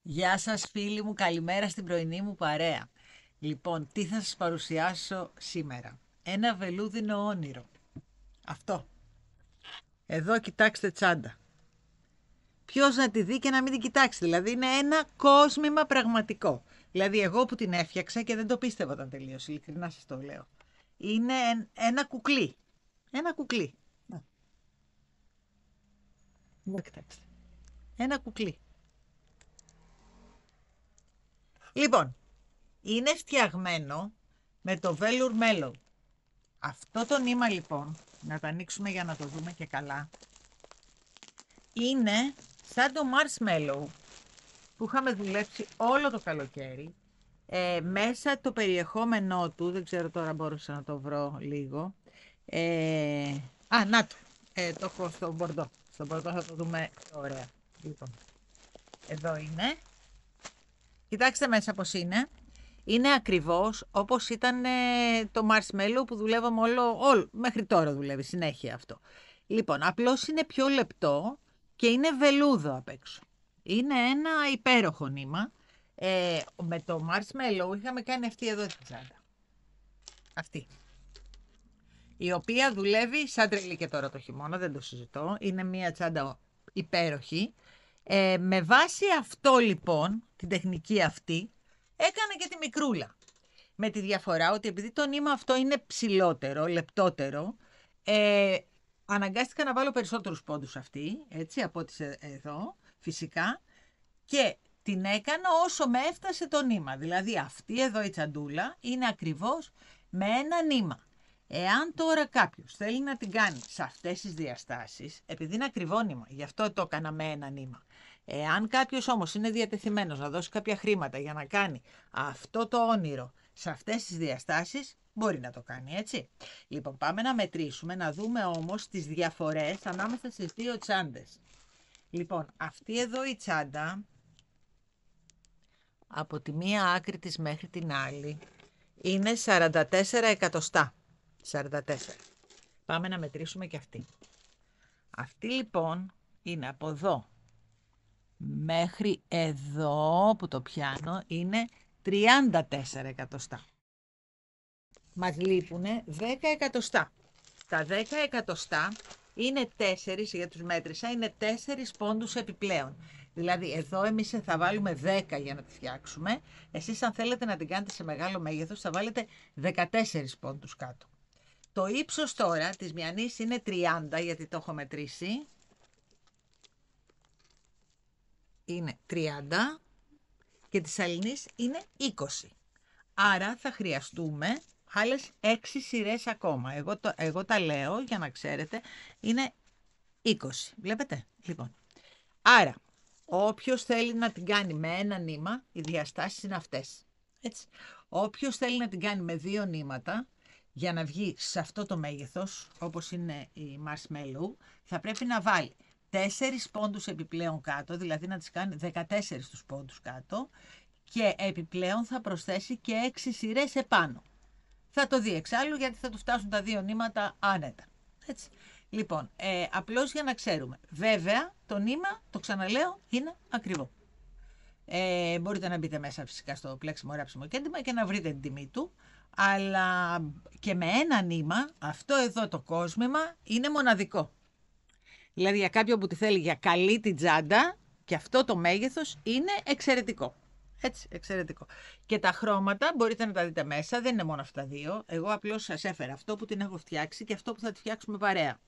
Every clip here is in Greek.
Γεια σας φίλοι μου, καλημέρα στην πρωινή μου παρέα. Λοιπόν, τι θα σας παρουσιάσω σήμερα? Ένα βελούδινο όνειρο. Αυτό. Εδώ κοιτάξτε τσάντα. Ποιος να τη δει και να μην την κοιτάξει? Δηλαδή είναι ένα κόσμημα πραγματικό. Δηλαδή εγώ που την έφτιαξα και δεν το πίστευα όταν τελείωσε, ειλικρινά σας το λέω. Είναι ένα κουκλί. Ένα κουκλί. Να κοιτάξτε. Ένα κουκλί. Λοιπόν, είναι φτιαγμένο με το Velour Mellow. Αυτό το νήμα λοιπόν, να το ανοίξουμε για να το δούμε και καλά, είναι σαν το marshmallow που είχαμε δουλέψει όλο το καλοκαίρι. Μέσα το περιεχόμενό του, δεν ξέρω τώρα μπορούσα να το βρω λίγο. Να το, το έχω στο μπορντό. Στο μπορντό θα το δούμε ωραία. Λοιπόν, εδώ είναι. Κοιτάξτε μέσα πώς είναι. Είναι ακριβώς όπως ήταν το marshmallow που δουλεύαμε όλο, μέχρι τώρα δουλεύει συνέχεια αυτό. Λοιπόν, απλώς είναι πιο λεπτό και είναι βελούδο απ' έξω. Είναι ένα υπέροχο νήμα. Με το marshmallow είχαμε κάνει αυτή εδώ τη τσάντα. Αυτή. Η οποία δουλεύει σαν τρελή και τώρα το χειμώνα, δεν το συζητώ. Είναι μια τσάντα υπέροχη. Με βάση αυτό λοιπόν, την τεχνική αυτή, έκανα και τη μικρούλα. Με τη διαφορά ότι επειδή το νήμα αυτό είναι ψηλότερο, λεπτότερο, αναγκάστηκα να βάλω περισσότερους πόντους αυτή, έτσι, από ό,τι εδώ, φυσικά, και την έκανα όσο με έφτασε το νήμα. Δηλαδή αυτή εδώ η τσαντούλα είναι ακριβώς με ένα νήμα. Εάν τώρα κάποιος θέλει να την κάνει σε αυτές τις διαστάσεις, επειδή είναι ακριβό νήμα, γι' αυτό το έκανα με ένα νήμα. Εάν κάποιος όμως είναι διατεθειμένος να δώσει κάποια χρήματα για να κάνει αυτό το όνειρο σε αυτές τις διαστάσεις, μπορεί να το κάνει, έτσι. Λοιπόν, πάμε να μετρήσουμε, να δούμε όμως τις διαφορές ανάμεσα στις δύο τσάντες. Λοιπόν, αυτή εδώ η τσάντα, από τη μία άκρη της μέχρι την άλλη, είναι 44 εκατοστά. 44. Πάμε να μετρήσουμε και αυτή. Αυτή λοιπόν είναι από εδώ μέχρι εδώ που το πιάνω, είναι 34 εκατοστά. Μας λείπουνε 10 εκατοστά. Τα 10 εκατοστά είναι 4, για τους μέτρησα, είναι 4 πόντους επιπλέον. Δηλαδή εδώ εμείς θα βάλουμε 10 για να τη φτιάξουμε. Εσείς αν θέλετε να την κάνετε σε μεγάλο μέγεθος θα βάλετε 14 πόντους κάτω. Το ύψος τώρα της μιανής είναι 30, γιατί το έχω μετρήσει. Είναι 30 και της αλληνής είναι 20. Άρα θα χρειαστούμε άλλες 6 σειρές ακόμα. Εγώ τα λέω για να ξέρετε, είναι 20. Βλέπετε, λοιπόν. Άρα, όποιος θέλει να την κάνει με ένα νήμα, οι διαστάσεις είναι αυτές. Έτσι. Όποιος θέλει να την κάνει με 2 νήματα, για να βγει σε αυτό το μέγεθος, όπως είναι η marshmallow, θα πρέπει να βάλει 4 πόντους επιπλέον κάτω, δηλαδή να τις κάνει 14 τους πόντους κάτω, και επιπλέον θα προσθέσει και 6 σειρές επάνω. Θα το δει εξάλλου, γιατί θα του φτάσουν τα 2 νήματα άνετα. Έτσι. Λοιπόν, απλώς για να ξέρουμε. Βέβαια, το νήμα, το ξαναλέω, είναι ακριβό. Μπορείτε να μπείτε μέσα φυσικά στο πλέξιμο, ράψιμο και έντυμα και να βρείτε την τιμή του. Αλλά και με ένα νήμα, αυτό εδώ το κόσμημα είναι μοναδικό. Δηλαδή για κάποιον που τη θέλει για καλή την τσάντα, και αυτό το μέγεθος είναι εξαιρετικό. Έτσι, εξαιρετικό. Και τα χρώματα μπορείτε να τα δείτε μέσα, δεν είναι μόνο αυτά τα δύο. Εγώ απλώς σας έφερα αυτό που την έχω φτιάξει και αυτό που θα τη φτιάξουμε παρέα.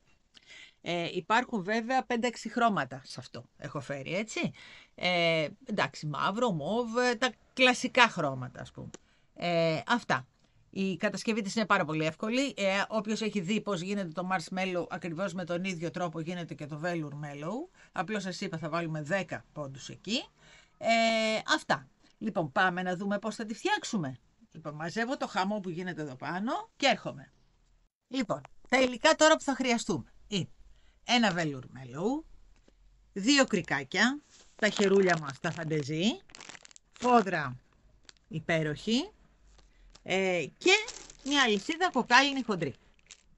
Υπάρχουν βέβαια 5-6 χρώματα σε αυτό έχω φέρει, έτσι. Εντάξει, μαύρο, μόβ, τα κλασικά χρώματα ας πούμε. Αυτά. Η κατασκευή της είναι πάρα πολύ εύκολη. Όποιος έχει δει πώς γίνεται το marshmallow, ακριβώς με τον ίδιο τρόπο γίνεται και το velour mellow. Απλώς σας είπα θα βάλουμε 10 πόντους εκεί. Αυτά. Λοιπόν, πάμε να δούμε πώς θα τη φτιάξουμε. Λοιπόν, μαζεύω το χαμό που γίνεται εδώ πάνω και έρχομαι. Λοιπόν, τα υλικά τώρα που θα χρειαστούμε είναι ένα velour mellow, 2 κρικάκια, τα χερούλια μας, τα φαντεζή, φόδρα υπέροχη και μια αλυσίδα κοκάλινη χοντρή.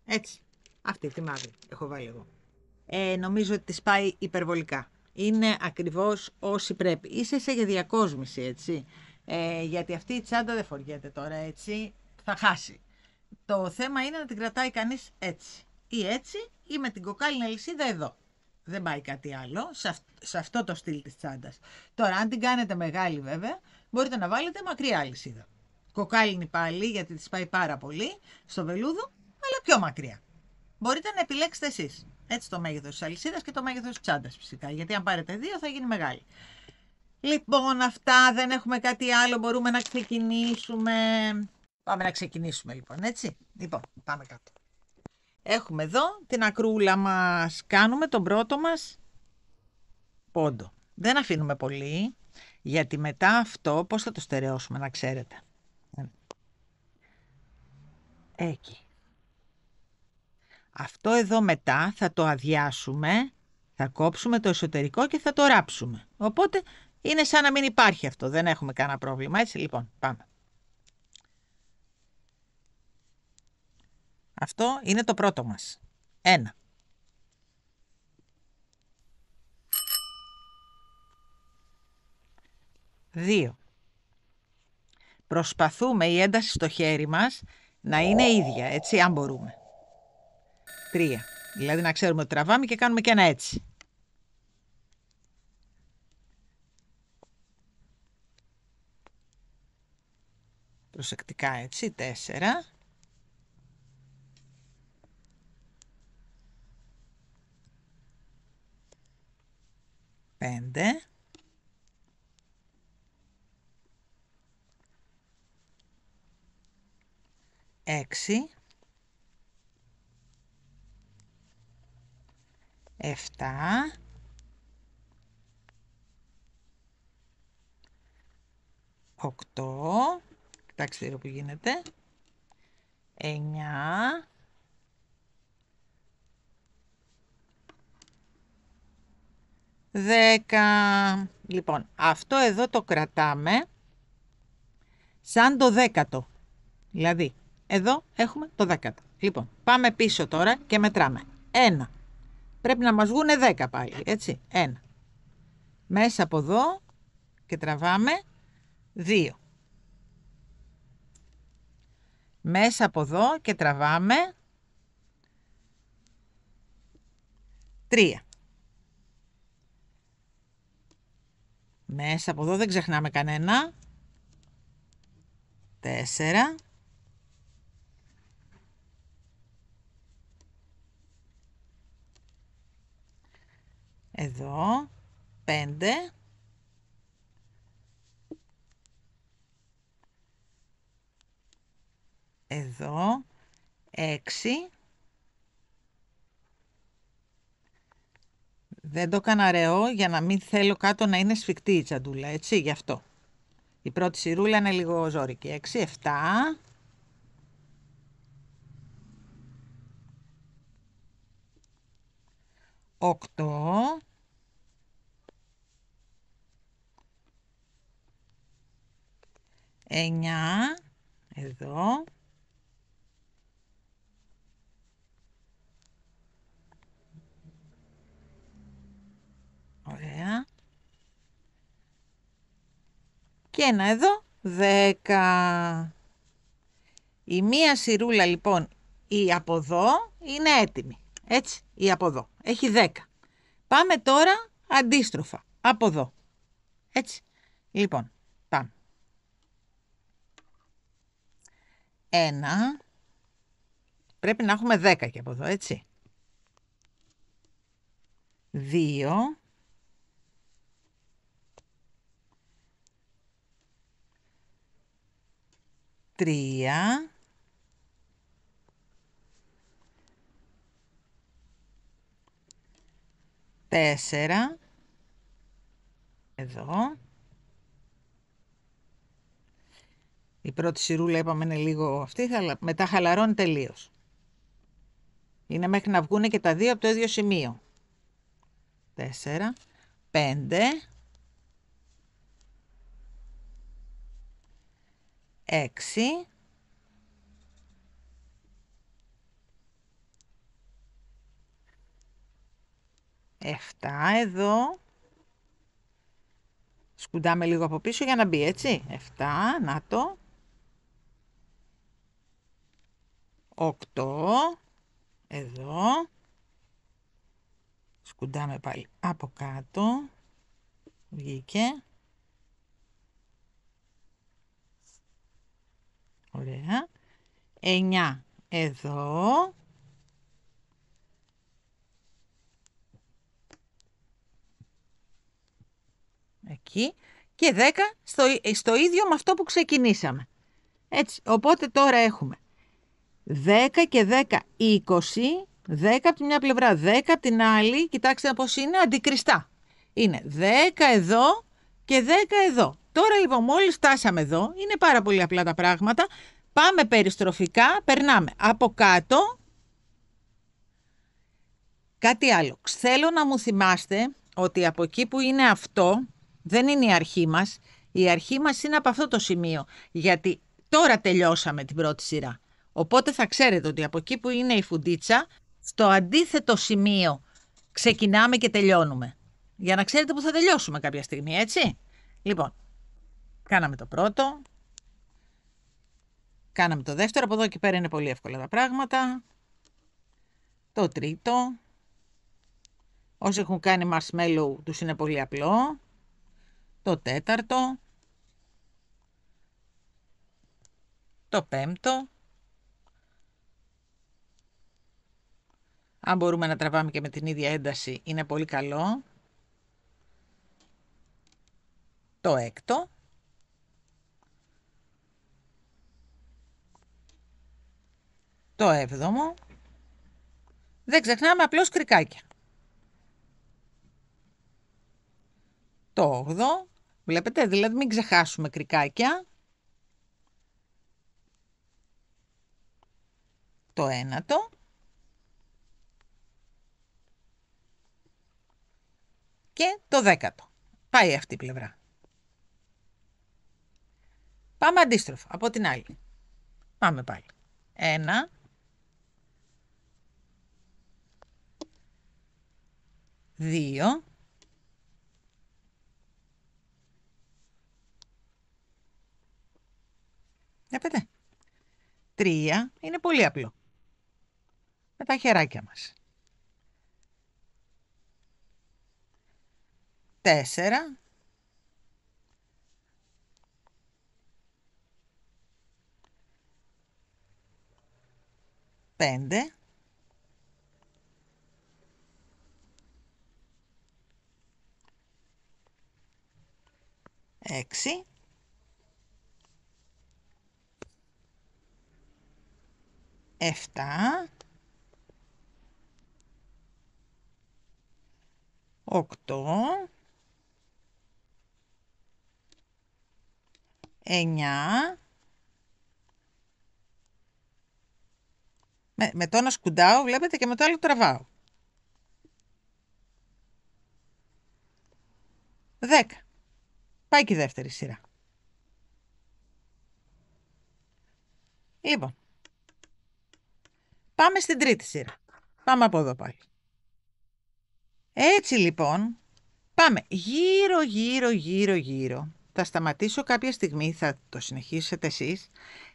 Έτσι, αυτή τη μαύρη έχω βάλει εγώ. Νομίζω ότι της πάει υπερβολικά. είναι ακριβώς όσοι πρέπει. Είσαι για διακόσμηση, έτσι. Γιατί αυτή η τσάντα δεν φοριέται τώρα, έτσι. Θα χάσει. Το θέμα είναι να την κρατάει κανείς έτσι. Ή έτσι ή με την κοκάλινη αλυσίδα εδώ. Δεν πάει κάτι άλλο, σε αυτό το στυλ της τσάντας. Τώρα, αν την κάνετε μεγάλη βέβαια, μπορείτε να βάλετε μακριά αλυσίδα. Κοκάλινη πάλι, γιατί της πάει πάρα πολύ, στο βελούδο, αλλά πιο μακριά. Μπορείτε να επιλέξετε εσείς. Έτσι το μέγεθος της αλυσίδας και το μέγεθος της τσάντας φυσικά. Γιατί αν πάρετε δύο θα γίνει μεγάλη. Λοιπόν, αυτά, δεν έχουμε κάτι άλλο, μπορούμε να ξεκινήσουμε. Πάμε να ξεκινήσουμε λοιπόν, έτσι. Λοιπόν, πάμε κάτω. Έχουμε εδώ την ακρούλα μας. Κάνουμε τον πρώτο μας πόντο. Δεν αφήνουμε πολύ, γιατί μετά αυτό πώς θα το στερεώσουμε, να ξέρετε. Εκεί. Αυτό εδώ μετά θα το αδειάσουμε, θα κόψουμε το εσωτερικό και θα το ράψουμε. Οπότε είναι σαν να μην υπάρχει αυτό, δεν έχουμε κανένα πρόβλημα, έτσι. Λοιπόν, πάμε. Αυτό είναι το πρώτο μας. 1. 2. Προσπαθούμε η ένταση στο χέρι μας να είναι ίδια, έτσι, αν μπορούμε. 3. Δηλαδή να ξέρουμε ότι τραβάμε και κάνουμε και ένα έτσι. 'Προσεκτικά έτσι, 4. 5. 6. 7. 8. Κοιτάξτε λίγο που γίνεται. 9. 10. Λοιπόν, αυτό εδώ το κρατάμε σαν το 10ο. Δηλαδή, εδώ έχουμε το 10ο. Λοιπόν, πάμε πίσω τώρα και μετράμε. 1. Πρέπει να μας βγούνε 10 πάλι, έτσι. 1. Μέσα από εδώ και τραβάμε 2. Μέσα από εδώ και τραβάμε 3. Μέσα από εδώ δεν ξεχνάμε κανένα. 4. Εδώ 5. 6. Δεν το έκανα ρεό για να μην θέλω κάτω να είναι σφιχτή η τσαντούλα, έτσι, γι' αυτό. Η πρώτη σειρούλα είναι λίγο ζόρικη. 6, 7. 8. 9. Εδώ. 'Ωραία. Και ένα εδώ, 10. Η μία σειρούλα λοιπόν, η από εδώ, είναι έτοιμη. Έτσι, η από εδώ. Έχει 10. Πάμε τώρα αντίστροφα, από εδώ. Έτσι. Λοιπόν, πάμε. 1. Πρέπει να έχουμε 10 και από εδώ, έτσι. 2. 3. 4. Εδώ. Η πρώτη σειρούλα είπαμε είναι λίγο αυτή, μετά χαλαρώνει τελείως. Είναι μέχρι να βγουν και τα δύο από το ίδιο σημείο. 4. 5. 6. 7 εδώ. Σκουντάμε λίγο από πίσω για να μπει, έτσι. 7, να το. 8, εδώ. Σκουντάμε πάλι από κάτω. Βγήκε. Ωραία. 9 εδώ. Εκεί. Και 10 στο ίδιο με αυτό που ξεκινήσαμε. Έτσι. Οπότε τώρα έχουμε 10 και 10, 20. 10 από τη μια πλευρά, 10 από την άλλη. Κοιτάξτε πώς είναι αντικριστά. Είναι 10 εδώ και 10 εδώ. Τώρα λοιπόν μόλις φτάσαμε εδώ, είναι πάρα πολύ απλά τα πράγματα. Πάμε περιστροφικά, περνάμε από κάτω. Κάτι άλλο. Θέλω να μου θυμάστε ότι από εκεί που είναι αυτό, δεν είναι η αρχή μας. Η αρχή μας είναι από αυτό το σημείο. Γιατί τώρα τελειώσαμε την πρώτη σειρά. Οπότε θα ξέρετε ότι από εκεί που είναι η φουντίτσα, στο αντίθετο σημείο ξεκινάμε και τελειώνουμε. Για να ξέρετε που θα τελειώσουμε κάποια στιγμή, έτσι. Λοιπόν, κάναμε το πρώτο. Κάναμε το δεύτερο. Από εδώ και πέρα είναι πολύ εύκολα τα πράγματα. Το τρίτο. Όσοι έχουν κάνει marshmallow τους είναι πολύ απλό. Το τέταρτο. Το πέμπτο. Αν μπορούμε να τραβάμε και με την ίδια ένταση είναι πολύ καλό. Το έκτο. Το έβδομο. Δεν ξεχνάμε απλώς κρικάκια. Το 8ο. Βλέπετε, δηλαδή μην ξεχάσουμε κρικάκια. Το 9ο. Και το 10ο. Πάει αυτή η πλευρά. Πάμε αντίστροφα, από την άλλη. Πάμε πάλι. 1. 2. 3. Είναι πολύ απλό. Με τα χεράκια μας. 4. 5. 6. 7. 8. 9. Με το ένα σκουντάω, βλέπετε, και με το άλλο τραβάω. 10. Πάει και η δεύτερη σειρά. Λοιπόν, πάμε στην τρίτη σειρά. Πάμε από εδώ πάλι. Έτσι λοιπόν, πάμε γύρω, γύρω, γύρω, γύρω. Θα σταματήσω κάποια στιγμή, θα το συνεχίσετε εσείς.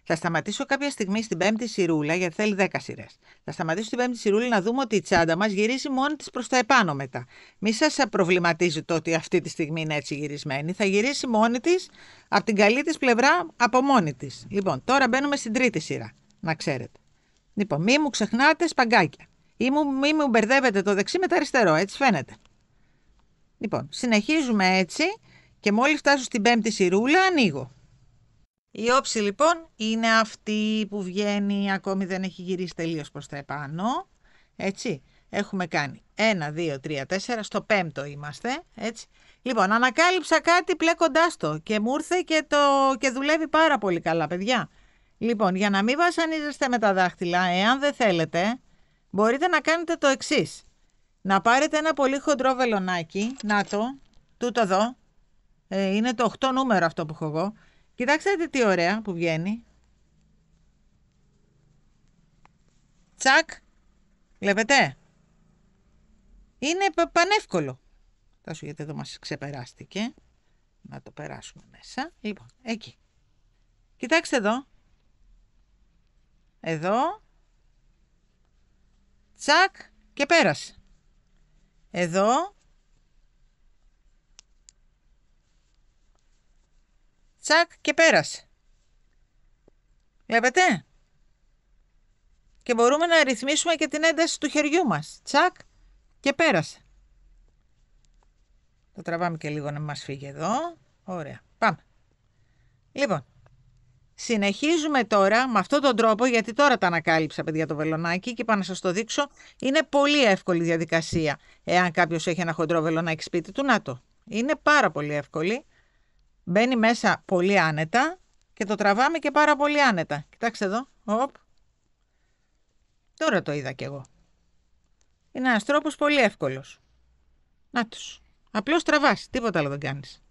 Θα σταματήσω κάποια στιγμή στην πέμπτη σειρούλα, γιατί θέλει 10 σειρές. Θα σταματήσω στην πέμπτη σειρούλα να δούμε ότι η τσάντα μας γυρίζει μόνη της προς τα επάνω μετά. Μη σας προβληματίζει το ότι αυτή τη στιγμή είναι έτσι γυρισμένη. Θα γυρίσει μόνη της από την καλή της πλευρά από μόνη της. Λοιπόν, τώρα μπαίνουμε στην τρίτη σειρά, να ξέρετε. Λοιπόν, μη μου ξεχνάτε σπαγκάκια. Ή μη μου μπερδεύετε το δεξί με το αριστερό, έτσι φαίνεται. Λοιπόν, συνεχίζουμε έτσι και μόλις φτάσω στην πέμπτη σειρούλα ανοίγω. Η όψη λοιπόν είναι αυτή που βγαίνει, ακόμη δεν έχει γυρίσει τελείως προς τα επάνω. Έτσι, έχουμε κάνει 1, 2, 3, 4, στο πέμπτο είμαστε, έτσι. Λοιπόν, ανακάλυψα κάτι πλέκοντάς το και μου ήρθε και δουλεύει πάρα πολύ καλά, παιδιά. Λοιπόν, για να μην βασανίζεστε με τα δάχτυλα, εάν δεν θέλετε, μπορείτε να κάνετε το εξής. Να πάρετε ένα πολύ χοντρό βελονάκι, να τούτο εδώ, είναι το 8 νούμερο αυτό που έχω εγώ. Κοιτάξτε τι ωραία που βγαίνει. Τσακ, βλέπετε. Είναι πανεύκολο. Θα σου γιατί εδώ μας ξεπεράστηκε. να το περάσουμε μέσα. Λοιπόν, εκεί. Κοιτάξτε εδώ. Εδώ. Τσακ και πέρασε. Εδώ. Τσακ και πέρασε. Βλέπετε? Και μπορούμε να ρυθμίσουμε και την ένταση του χεριού μας. Τσακ και πέρασε. Το τραβάμε και λίγο να μας φύγει εδώ. Ωραία. Πάμε. Λοιπόν, συνεχίζουμε τώρα με αυτόν τον τρόπο, γιατί τώρα τα ανακάλυψα, παιδιά, το βελονάκι και πάω να σας το δείξω. Είναι πολύ εύκολη διαδικασία. Εάν κάποιος έχει ένα χοντρό βελονάκι σπίτι του, να το. Είναι πάρα πολύ εύκολη. Μπαίνει μέσα πολύ άνετα και το τραβάμε και πάρα πολύ άνετα. Κοιτάξτε εδώ. Οπ. Τώρα το είδα κι εγώ. Είναι ένας τρόπος πολύ εύκολος. Να τους. Απλώς τραβάς. Τίποτα άλλο δεν κάνεις.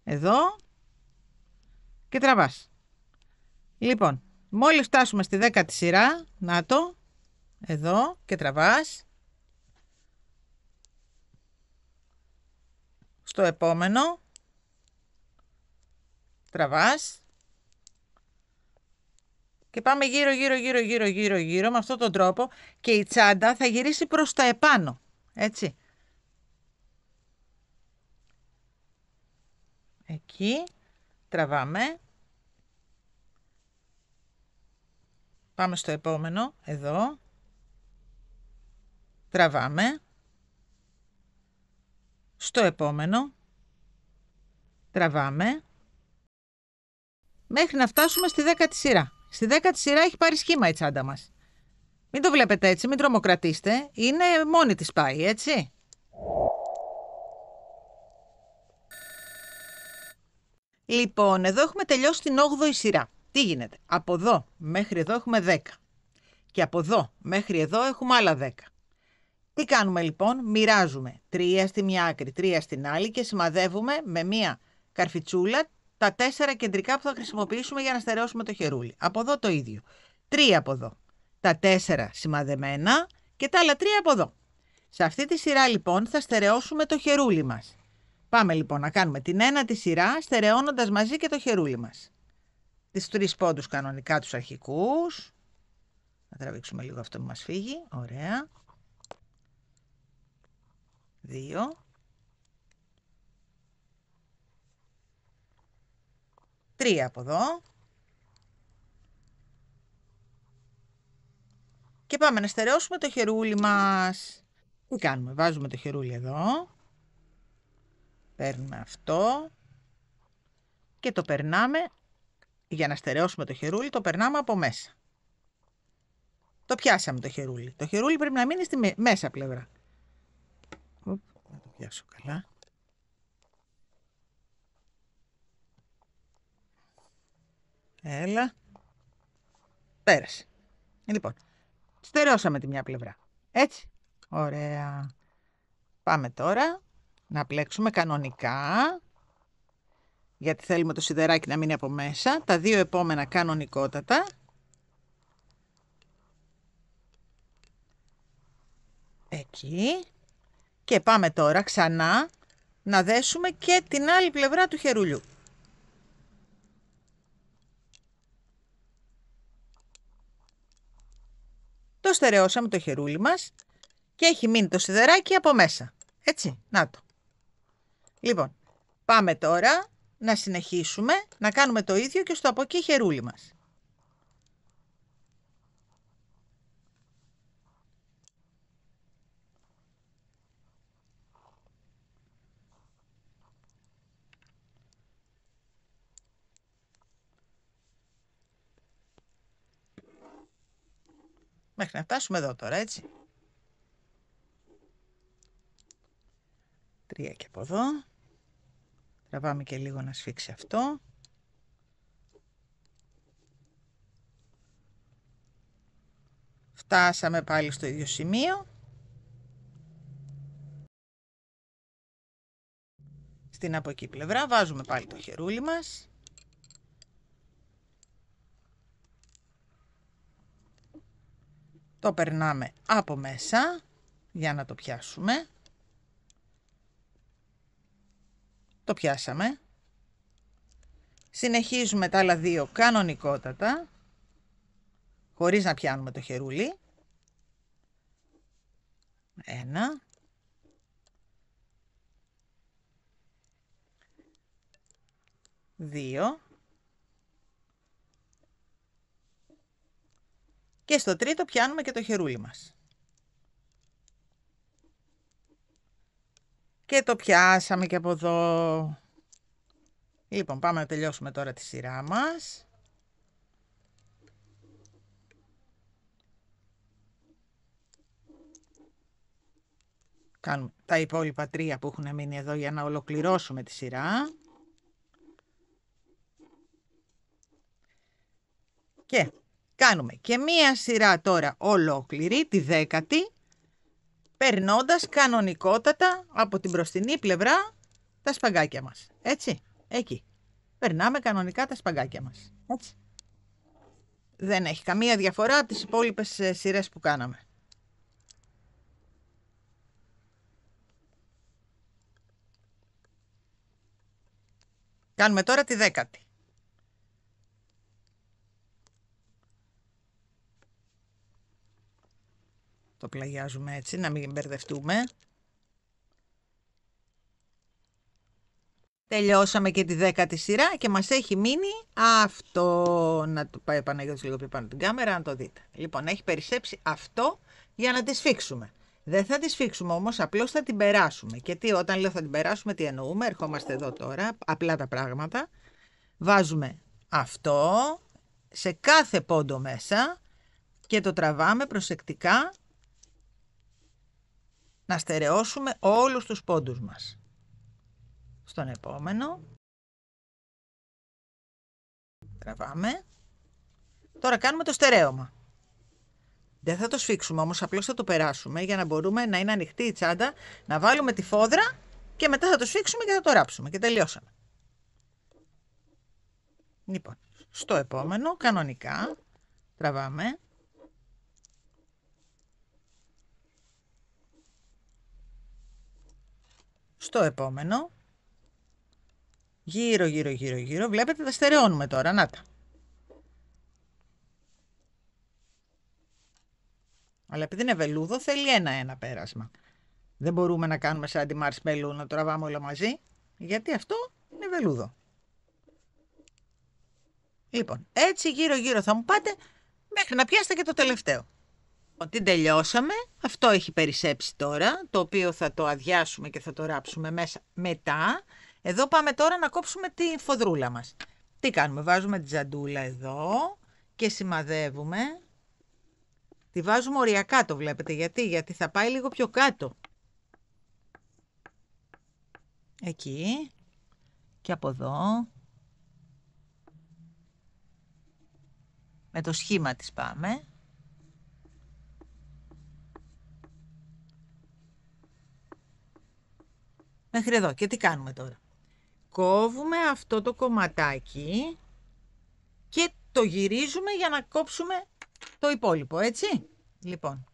Εδώ. Και τραβάς. Λοιπόν, μόλις φτάσουμε στη 10η σειρά, να το. Εδώ. Και τραβάς. Στο επόμενο. Τραβάς. Και πάμε γύρω με αυτόν τον τρόπο και η τσάντα θα γυρίσει προς τα επάνω. Έτσι. Εκεί. Τραβάμε. Πάμε στο επόμενο. Εδώ. Τραβάμε. Στο επόμενο. Τραβάμε. Μέχρι να φτάσουμε στη 10η σειρά. Στη 10η σειρά έχει πάρει σχήμα η τσάντα μας. Μην το βλέπετε έτσι, μην τρομοκρατήστε. Είναι μόνη της πάει, έτσι. Λοιπόν, εδώ έχουμε τελειώσει την 8η σειρά. Τι γίνεται? Από εδώ μέχρι εδώ έχουμε 10. Και από εδώ μέχρι εδώ έχουμε άλλα 10. Τι κάνουμε λοιπόν? Μοιράζουμε 3 στη μια άκρη, 3 στην άλλη και σημαδεύουμε με μια καρφιτσούλα τα 4 κεντρικά που θα χρησιμοποιήσουμε για να στερεώσουμε το χερούλι. Από εδώ το ίδιο. 3 από εδώ. Τα 4 σημαδεμένα και τα άλλα 3 από εδώ. Σε αυτή τη σειρά λοιπόν θα στερεώσουμε το χερούλι μας. Πάμε λοιπόν να κάνουμε την 1η σειρά στερεώνοντας μαζί και το χερούλι μας. Τις 3 πόντους κανονικά τους αρχικούς. Να τραβήξουμε λίγο αυτό που μας φύγει. Ωραία. 2. 3 από εδώ. Και πάμε να στερεώσουμε το χερούλι μας. Τι κάνουμε? Βάζουμε το χερούλι εδώ. Παίρνουμε αυτό. Και το περνάμε. Για να στερεώσουμε το χερούλι το περνάμε από μέσα. Το πιάσαμε το χερούλι. Το χερούλι πρέπει να μείνει στη μέσα πλευρά. Να το πιάσω καλά. Έλα. Πέρασε. Λοιπόν, στερεώσαμε τη μια πλευρά. Έτσι. Ωραία. Πάμε τώρα να πλέξουμε κανονικά. Γιατί θέλουμε το σιδεράκι να μείνει από μέσα. Τα 2 επόμενα κανονικότατα. Εκεί. Και πάμε τώρα ξανά να δέσουμε και την άλλη πλευρά του χερουλιού. Το στερεώσαμε το χερούλι μας και έχει μείνει το σιδεράκι από μέσα. Έτσι, να το. Λοιπόν, πάμε τώρα να συνεχίσουμε να κάνουμε το ίδιο και στο από εκεί χερούλι μας. Μέχρι να φτάσουμε εδώ τώρα, έτσι. 3 και από εδώ. Τραβάμε και λίγο να σφίξει αυτό. Φτάσαμε πάλι στο ίδιο σημείο. Στην από εκεί πλευρά βάζουμε πάλι το χερούλι μας. Το περνάμε από μέσα για να το πιάσουμε. Το πιάσαμε. Συνεχίζουμε τα άλλα δύο κανονικότατα, χωρίς να πιάνουμε το χερούλι. 1, 2 και στο τρίτο πιάνουμε και το χερούλι μας. Και το πιάσαμε και από εδώ. Λοιπόν, πάμε να τελειώσουμε τώρα τη σειρά μας. Κάνουμε τα υπόλοιπα 3 που έχουν μείνει εδώ για να ολοκληρώσουμε τη σειρά. Και κάνουμε και μία σειρά τώρα ολόκληρη, τη 10η, περνώντας κανονικότατα από την μπροστινή πλευρά τα σπαγκάκια μας. Έτσι, εκεί. Περνάμε κανονικά τα σπαγκάκια μας. Έτσι. Δεν έχει καμία διαφορά από τις υπόλοιπες σειρές που κάναμε. Κάνουμε τώρα τη 10η. Το πλαγιάζουμε έτσι, να μην μπερδευτούμε. Τελειώσαμε και τη 10η σειρά και μας έχει μείνει αυτό. Να το πάει Παναγιώτης λίγο πιο πάνω την κάμερα, να το δείτε. Λοιπόν, έχει περισσέψει αυτό για να τη σφίξουμε. Δεν θα τη σφίξουμε όμως, απλώς θα την περάσουμε. Και όταν λέω θα την περάσουμε, τι εννοούμε? Ερχόμαστε εδώ τώρα, απλά τα πράγματα. Βάζουμε αυτό σε κάθε πόντο μέσα και το τραβάμε προσεκτικά να στερεώσουμε όλους τους πόντους μας. Στον επόμενο. Τραβάμε. Τώρα κάνουμε το στερέωμα. Δεν θα το σφίξουμε όμως, απλώς θα το περάσουμε για να μπορούμε να είναι ανοιχτή η τσάντα, να βάλουμε τη φόδρα και μετά θα το σφίξουμε και θα το ράψουμε και τελειώσαμε. Λοιπόν, στο επόμενο κανονικά τραβάμε. Στο επόμενο. Γύρω, γύρω, γύρω, γύρω. Βλέπετε, τα στερεώνουμε τώρα. Να τα. Αλλά επειδή είναι βελούδο, θέλει ένα πέρασμα. Δεν μπορούμε να κάνουμε σαν τη marshmallow να τραβάμε όλα μαζί, γιατί αυτό είναι βελούδο. Λοιπόν, έτσι γύρω-γύρω θα μου πάτε μέχρι να πιάσετε και το τελευταίο. Την τελειώσαμε. Αυτό έχει περισσέψει τώρα, το οποίο θα το αδειάσουμε και θα το ράψουμε μέσα μετά. Εδώ πάμε τώρα να κόψουμε τη φοδρούλα μας. Τι κάνουμε? Βάζουμε τη τζαντούλα εδώ και σημαδεύουμε. Τη βάζουμε οριακά, το βλέπετε. Γιατί θα πάει λίγο πιο κάτω. Εκεί. Και από εδώ. Με το σχήμα της πάμε. Μέχρι εδώ. Και τι κάνουμε τώρα? Κόβουμε αυτό το κομματάκι και το γυρίζουμε για να κόψουμε το υπόλοιπο, έτσι. Λοιπόν,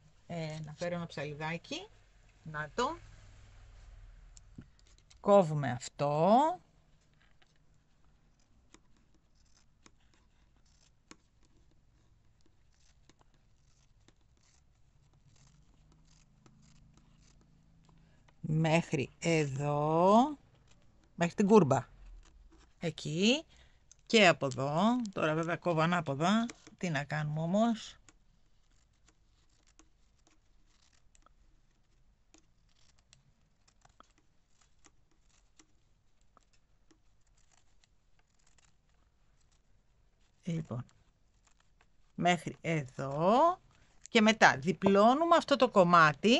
να φέρω ένα ψαλιδάκι. Να το. Κόβουμε αυτό. Μέχρι εδώ. Μέχρι την κούρμπα. Εκεί. Και από εδώ. Τώρα βέβαια κόβω ανάποδα. Τι να κάνουμε όμως? Λοιπόν. Μέχρι εδώ. Και μετά διπλώνουμε αυτό το κομμάτι.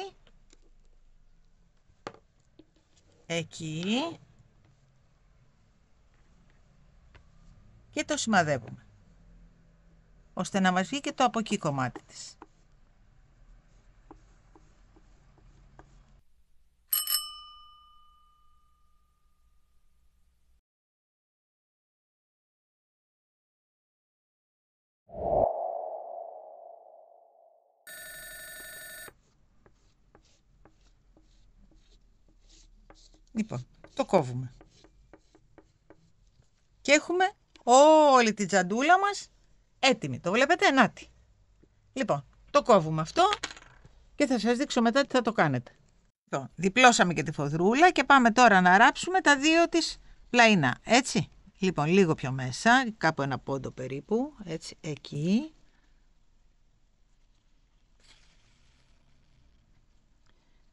Εκεί. Και το σημαδεύουμε. Ώστε να μας βγει και το από εκεί κομμάτι της. Λοιπόν, το κόβουμε. Και έχουμε όλη την τσαντούλα μας έτοιμη. Το βλέπετε, νάτι. Λοιπόν, το κόβουμε αυτό και θα σας δείξω μετά τι θα το κάνετε. Λοιπόν, διπλώσαμε και τη φοδρούλα και πάμε τώρα να ράψουμε τα δύο της πλαϊνά, έτσι. Λοιπόν, λίγο πιο μέσα, κάπου ένα πόντο περίπου, έτσι, εκεί.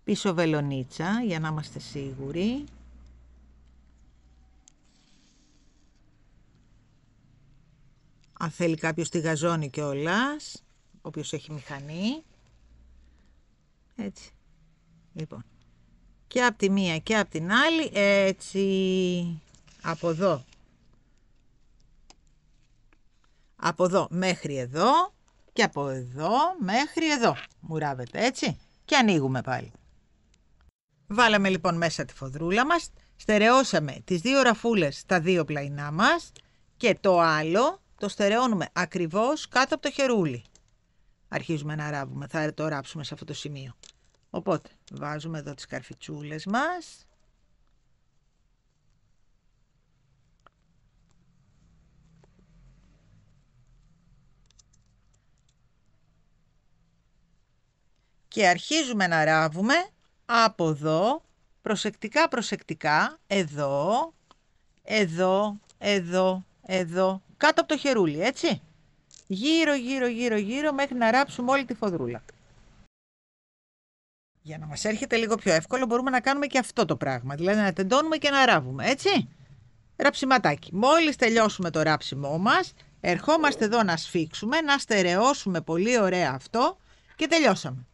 Πίσω βελονίτσα, για να είμαστε σίγουροι. Αν θέλει κάποιος τη γαζώνει κιόλας, όποιος έχει μηχανή. Έτσι. Λοιπόν. Και από τη μία και από την άλλη, έτσι. Από εδώ. Από εδώ μέχρι εδώ και από εδώ μέχρι εδώ. Μουράβεται, έτσι. Και ανοίγουμε πάλι. Βάλαμε λοιπόν μέσα τη φοδρούλα μας. Στερεώσαμε τις δύο ραφούλες στα δύο πλαϊνά μας. Και το άλλο το στερεώνουμε ακριβώς κάτω από το χερούλι. Αρχίζουμε να ράβουμε, θα το ράψουμε σε αυτό το σημείο. Οπότε βάζουμε εδώ τις καρφιτσούλες μας. Και αρχίζουμε να ράβουμε από εδώ, προσεκτικά, εδώ, κάτω από το χερούλι, έτσι. Γύρω μέχρι να ράψουμε όλη τη φοδρούλα. Για να μας έρχεται λίγο πιο εύκολο μπορούμε να κάνουμε και αυτό το πράγμα, δηλαδή να τεντώνουμε και να ράβουμε, έτσι. Ραψιματάκι. Μόλις τελειώσουμε το ράψιμό μας, ερχόμαστε εδώ να σφίξουμε, να στερεώσουμε πολύ ωραία αυτό και τελειώσαμε.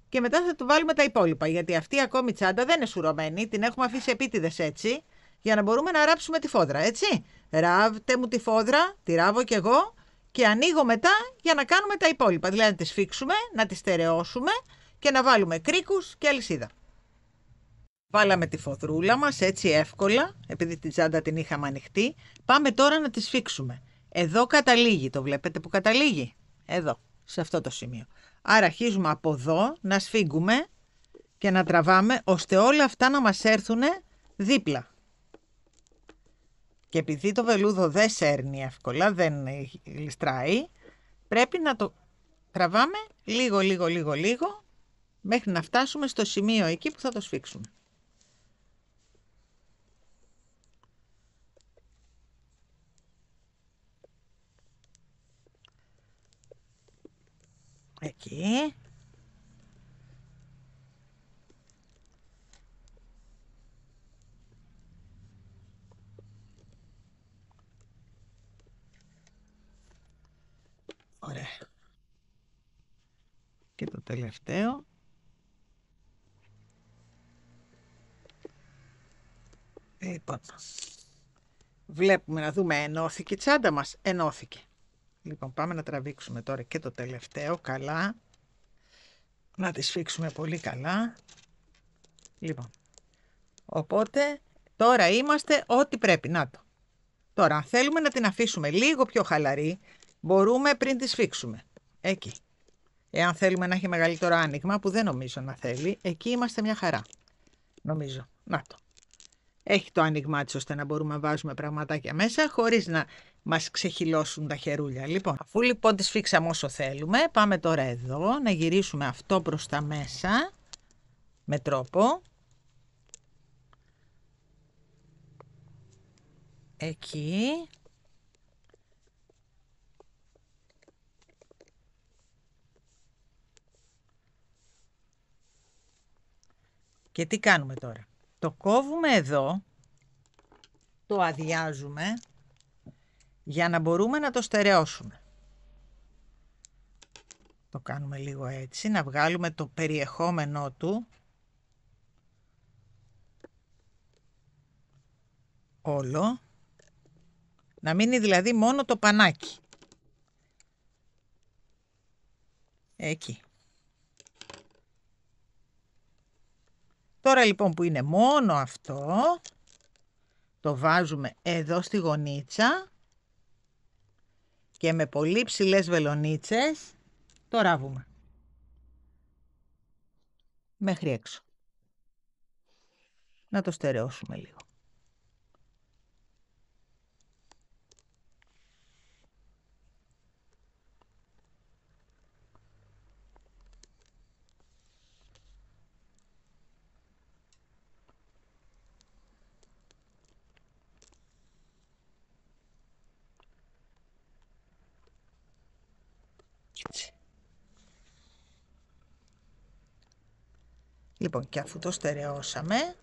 Και μετά θα του βάλουμε τα υπόλοιπα, γιατί αυτή ακόμη τσάντα δεν είναι σουρωμένη, την έχουμε αφήσει επίτηδες έτσι, για να μπορούμε να ράψουμε τη φόδρα, έτσι. Ράβτε μου τη φόδρα, τη ράβω κι εγώ και ανοίγω μετά για να κάνουμε τα υπόλοιπα, δηλαδή να τη σφίξουμε, να τη στερεώσουμε και να βάλουμε κρίκους και αλυσίδα. Βάλαμε τη φοδρούλα μας έτσι εύκολα, επειδή την τσάντα την είχαμε ανοιχτή. Πάμε τώρα να τη σφίξουμε. Εδώ καταλήγει, το βλέπετε που καταλήγει. Εδώ, σε αυτό το σημείο. Άρα αρχίζουμε από εδώ να σφίγγουμε και να τραβάμε, ώστε όλα αυτά να μας έρθουν δίπλα. Και επειδή το βελούδο δεν σέρνει εύκολα, δεν ληστράει, πρέπει να το τραβάμε λίγο, μέχρι να φτάσουμε στο σημείο εκεί που θα το σφίξουμε. Εκεί. Ωραία. Και το τελευταίο. Λοιπόν, βλέπουμε να δούμε, ενώθηκε η τσάντα μας, ενώθηκε. Λοιπόν, πάμε να τραβήξουμε τώρα και το τελευταίο, καλά. Να τη σφίξουμε πολύ καλά. Λοιπόν, οπότε τώρα είμαστε ό,τι πρέπει, να το. Τώρα, αν θέλουμε να την αφήσουμε λίγο πιο χαλαρή, μπορούμε πριν τη σφίξουμε. Εκεί. Εάν θέλουμε να έχει μεγαλύτερο άνοιγμα, που δεν νομίζω να θέλει, εκεί είμαστε μια χαρά. Νομίζω. Να το. Έχει το άνοιγμά της ώστε να μπορούμε να βάζουμε πραγματάκια μέσα χωρίς να μας ξεχυλώσουν τα χερούλια. Λοιπόν, αφού λοιπόν τη σφίξαμε όσο θέλουμε, πάμε τώρα εδώ να γυρίσουμε αυτό προς τα μέσα με τρόπο. Εκεί. Και τι κάνουμε τώρα? Το κόβουμε εδώ, το αδειάζουμε για να μπορούμε να το στερεώσουμε. Το κάνουμε λίγο έτσι, να βγάλουμε το περιεχόμενό του. Όλο. Να μείνει δηλαδή μόνο το πανάκι. Εκεί. Τώρα λοιπόν που είναι μόνο αυτό, το βάζουμε εδώ στη γωνίτσα και με πολύ ψηλές βελονίτσες το ράβουμε μέχρι έξω. Να το στερεώσουμε λίγο. Έτσι. Λοιπόν, και αφού το στερεώσαμε,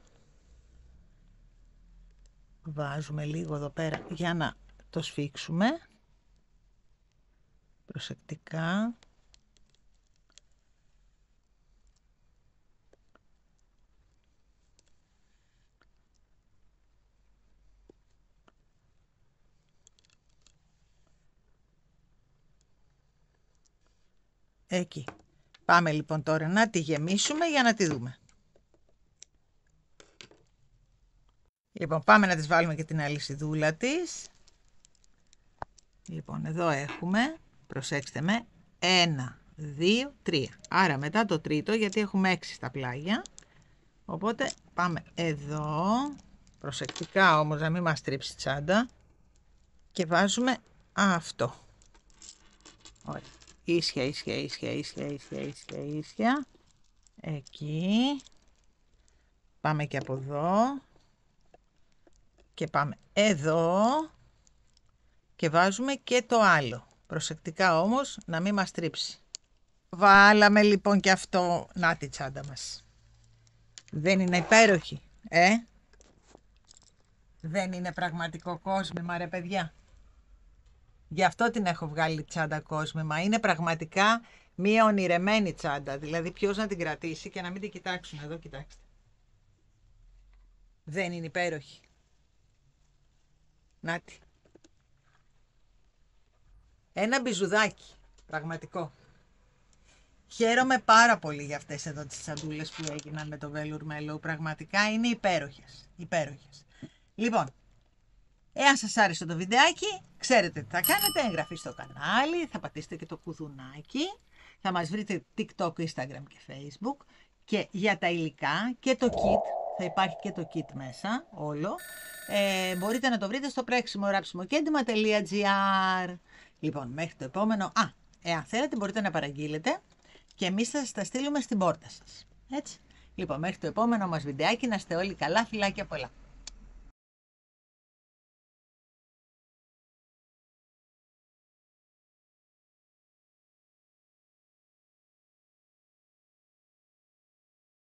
βάζουμε λίγο εδώ πέρα για να το σφίξουμε. Προσεκτικά. Εκεί. Πάμε λοιπόν τώρα να τη γεμίσουμε για να τη δούμε. Λοιπόν, πάμε να της βάλουμε και την αλυσιδούλα της. Λοιπόν, εδώ έχουμε, προσέξτε με, 1, 2, 3. Άρα μετά το τρίτο, γιατί έχουμε 6 στα πλάγια. Οπότε πάμε εδώ, προσεκτικά όμως να μην μας τρίψει τσάντα. Και βάζουμε αυτό. Ωραία. Ίσια, ίσια, ίσια, ίσια, ίσια, ίσια, ίσια. Εκεί. Πάμε και από εδώ. Και πάμε εδώ. Και βάζουμε και το άλλο. Προσεκτικά όμως να μην μας τρίψει. Βάλαμε λοιπόν και αυτό. Να τη τσάντα μας. Δεν είναι υπέροχη, Δεν είναι πραγματικό κόσμημα, ρε παιδιά. Γι' αυτό την έχω βγάλει τσάντα κόσμημα. Είναι πραγματικά μία ονειρεμένη τσάντα. Δηλαδή ποιος να την κρατήσει και να μην την κοιτάξουν. Εδώ κοιτάξτε. Δεν είναι υπέροχη. Νάτι. Ένα μπιζουδάκι. Πραγματικό. Χαίρομαι πάρα πολύ για αυτές εδώ τις τσαντούλες που έγιναν με το Velour Mellow. Πραγματικά είναι υπέροχες. Υπέροχες. Λοιπόν, εάν σας άρεσε το βιντεάκι, ξέρετε τι θα κάνετε, εγγραφή στο κανάλι, θα πατήσετε και το κουδουνάκι, θα μας βρείτε TikTok, Instagram και Facebook και για τα υλικά και το kit, θα υπάρχει και το kit μέσα, όλο, μπορείτε να το βρείτε στο preximo-rapsimo-kendima.gr. Λοιπόν, μέχρι το επόμενο, εάν θέλετε μπορείτε να παραγγείλετε και εμείς θα σας τα στείλουμε στην πόρτα σας, έτσι. Λοιπόν, μέχρι το επόμενο μας βιντεάκι, να είστε όλοι καλά, φιλάκια πολλά.